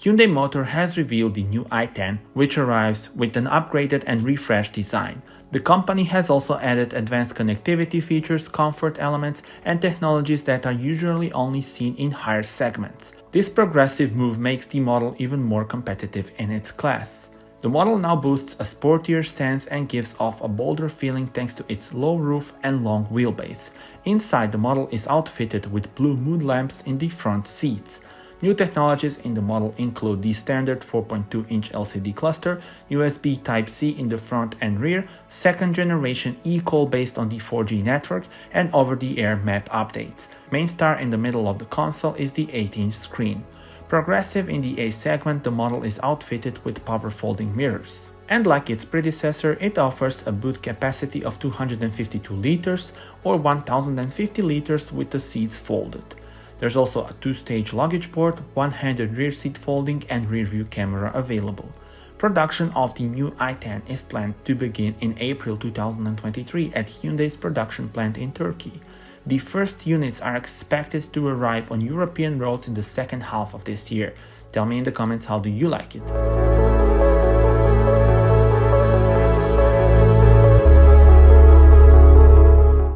Hyundai Motor has revealed the new i10, which arrives with an upgraded and refreshed design. The company has also added advanced connectivity features, comfort elements, and technologies that are usually only seen in higher segments. This progressive move makes the model even more competitive in its class. The model now boasts a sportier stance and gives off a bolder feeling thanks to its low roof and long wheelbase. Inside, the model is outfitted with blue mood lamps in the front seats. New technologies in the model include the standard 4.2-inch LCD cluster, USB Type-C in the front and rear, second-generation eCall based on the 4G network, and over-the-air map updates. Main star in the middle of the console is the 8-inch screen. Progressive in the A segment, the model is outfitted with power folding mirrors. And like its predecessor, it offers a boot capacity of 252 liters or 1050 liters with the seats folded. There's also a 2-stage luggage port, one-handed rear seat folding, and rear-view camera available. Production of the new i10 is planned to begin in April 2023 at Hyundai's production plant in Turkey. The first units are expected to arrive on European roads in the second half of this year. Tell me in the comments, how do you like it?